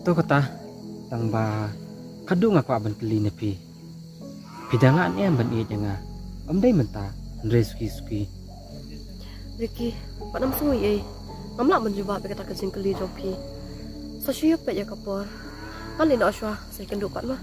Tu kata tang ba kadung aku aban keli nepi. Pidangan ni ban iet nga. Dai menta andre suki. Ricky, pak nam sungui eh. Ngamla menjebak berkata kecing keli joki. Sasiup pek ya kapor. Kan lina aswa saya kenduk pat mah.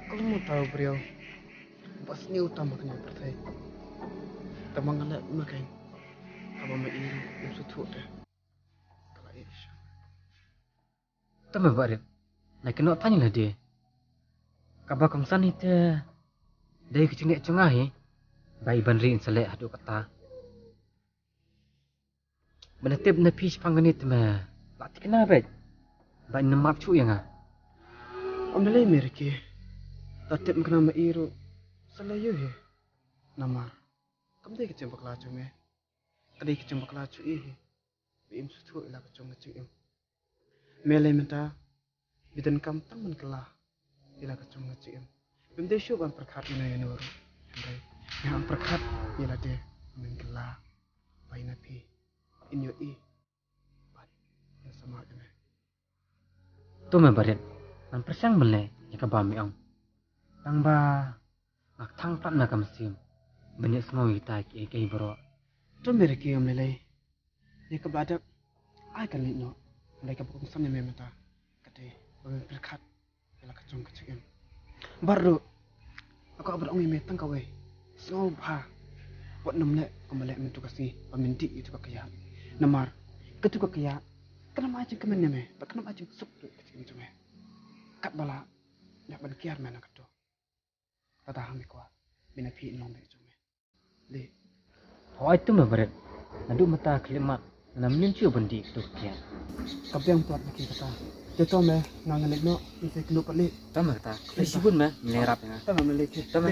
Kalau mau tahu beliau, pas ni utama kena percaya. Tamang alat makan, apa mai ini yang suatu dah. Kalau ish. Tu me barit. Nak kena tanya lah dia. Kaba kong san ite dai kecing nek cungah he. Bai ban rin selek hadu kata. Benatip na fish panganit me. Lati kena bet. Bai nemak cu yang ah. Ambilai mereka. Tatip kena mai iru. Selayu he. Namar. Kamu dah kecil baklacu me. Kadai kecil baklacu ini. Bim suatu ilah kecil kecil. Melai minta. Bidan kam tangan kelah. Ilah kecil kecil. Bim dah syuk an perkat ina yang nur. Yang perkat ilah dia. Min kelah. Bai napi. Inyo i. Bai. Yang sama dengan. Tu me barit. An persang mele ya kaba mi ong. Tang ba ngak thang prat na kam sim. Banyak semua kita ki bro. Tu mereka yang melai. Yang kebadak. Ai kan lino. Mereka bukan sana memang tak. Kadai. Bagi perkat. Ilah kecil kecil. Baru. Aku abad orang yang metang kau eh. Semua bah. Buat namlek kembali mentu kasih peminti itu kaya. Namar. Ketu kaya. Kenapa aja kemen neme? Kenapa aja sup tu kecil itu meh? Kat bala. Nak berkiar mana ketu. Kata kami kuat. Bina pi nom itu meh. Le. Oh itu me barit. Nadu mata klimat. Nam nyuncu bendi tu kia. Tapi yang buat lagi kata. Dia tahu meh. Nganganek no. Ini saya kena pelik. Tama kata. Sibun me melerap yang ah. Tama melik. Tama.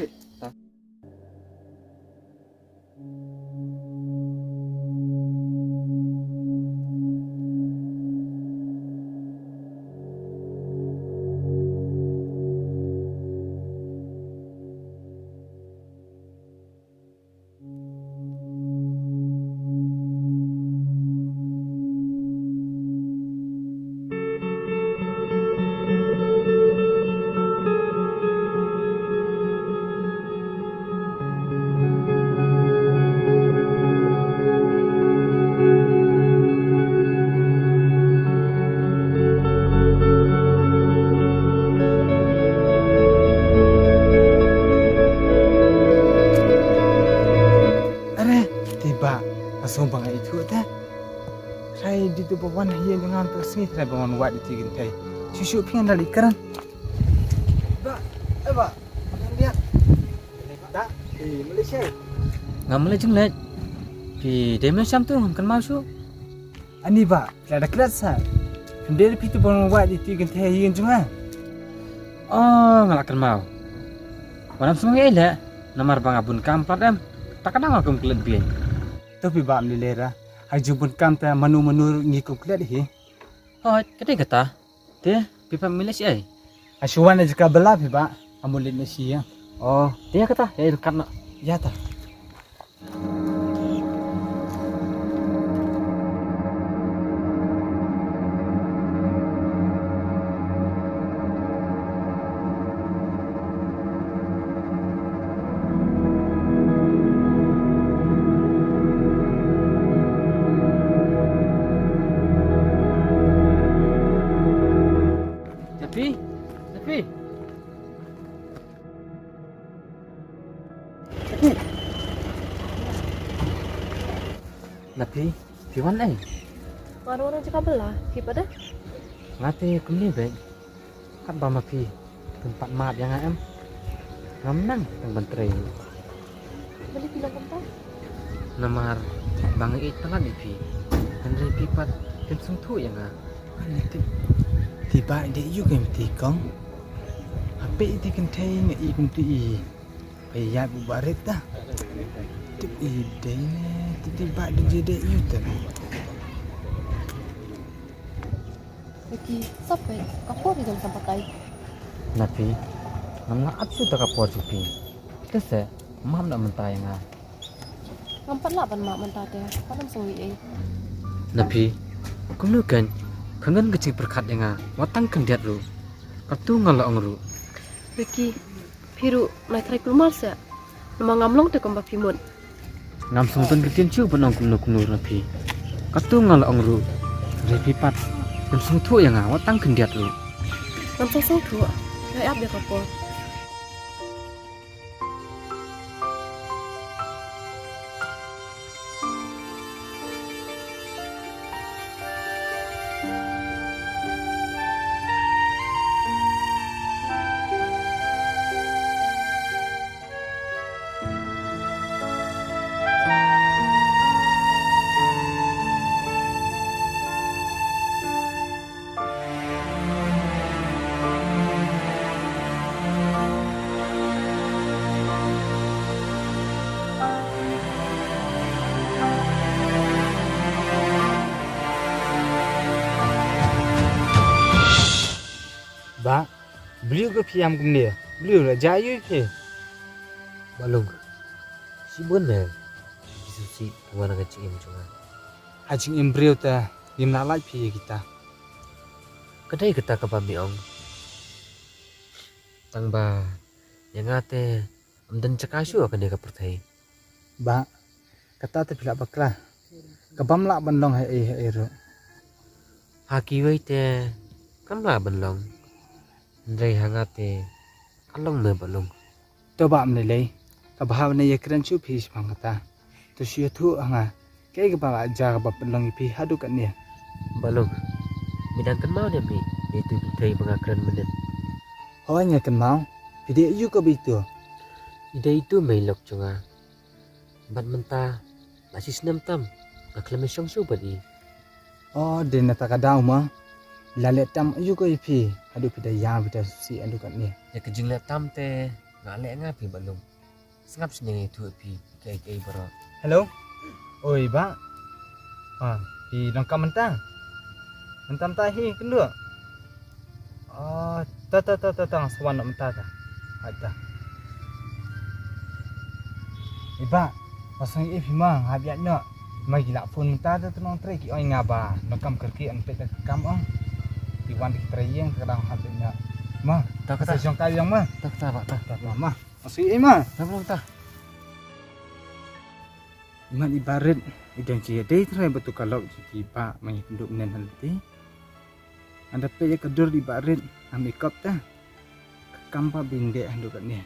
Are tiba langsung bang itu dah. Saya di tu bawan hian dengan tersini saya bawan wat di tiga tay. Susu pian dari keran. Ba, ba. Lihat. Tak di Malaysia. Ngam le jeng le. Pi de Malaysia tu kan mau su. Ani ba, ada kelas sa. Dari pitu bawan wat di tiga tay hian juga. Oh, ngalak kan mau. Wanam semua ele. Namar bang abun kampar em. Tak kenal aku kelet bien. Tapi ba melera. Hai jubun kam ta manu ngikut kelat hi. Oh, kedai kata. Dia pipa Malaysia ai. Asuan jika bela pi ba. Amulit Malaysia. Oh, dia kata ya dekat nak. Ya ta. Tapi. Napi, piwan ai. Orang-orang cakap belah, kita dah. Ngate kemni baik. Kan ba mapi tempat mat yang am. Ngamnang tang bantrei. Balik bilang kentang. Namar bang it tangan ipi. Henry pipat tem sung thu yang ah. Tiba dia you game tikong. Apa itu kan tay ni ikum ti. Payah bubaret dah. Tip ide ni tiba dia jadi you tu. Lagi sampai kapur di dalam tempat lain. Napi, namna absu tak kapor jupi. Kese, mam nak mentah yang ah. Ngampat lah pan mak mentah dia. Panam sengwi Napi, kunu kan kangen kecil perkat yang ah. Watang kendiat ru. Katu ngalong ru. Ricky, piru naik try kurmal sa. Nama ngamlong te kembang pimun. Ngam sungtun ketian ciu benong kunu napi. Katu ngalong ru. Repipat. Tem sung thu yang ah. Watang kendiat ru. Ngam song tua. Saya ab dia kapur. Ba, beliau ke piam kum dia. Beliau lah jaya ke. Balung. Si benar. Susi bukan nak cik cuma. Hajing embrio ta dim lalai pi kita. Kedai kita ke pami ong. Tang ba. Yang ate amdan cakasu akan dia ke pertai. Ba, kata tu pilak baklah. Kabam lak bandong hai ro. Haki wei te kam la banlong. Ndai hangate kalong me balung. To ba menilai. Kabah na ye kran chu pi sepang kata. Tu sia tu anga. Kai ka ba aja ka ba bandong pi hadu kan ni. Balung. Midang kan mau dia mi. Itu tei pengakran menen. Hoanya kan mau. Pide you ka bitu. Ida itu melok cunga. Bat mentah. Masih senam tam. Aklam syong su badi. Oh, din na takadaw ma. Lalet tam you ka pi. Hadu pida ya pida si adu kan ni. Ya kejing le tam te ngale ngapi balung. Sengap seneng itu pi kai baro. Hello. Oi ba. Pi nangka mentang. Mentam tahi kendua. Oh, ta sawan nak mentah ta. Ada. Iba, pasang ipi mang habiat nak. Mai gila phone mentah tu nong tre ki oi ngaba. Nakam kerki an pet kam ong. Di wan di treyeng kadang habiat nak. Ma, Tak kata. sejong kali yang ma. Tak pak tak. Tak mama. Masih ma. Tak belum tak. Iman ibarat idang cia dei try betul kalau tiba mai penduk nen nanti. Anda pe kedur ibarat ambil kop ta. Kampa bing dek handuk ni.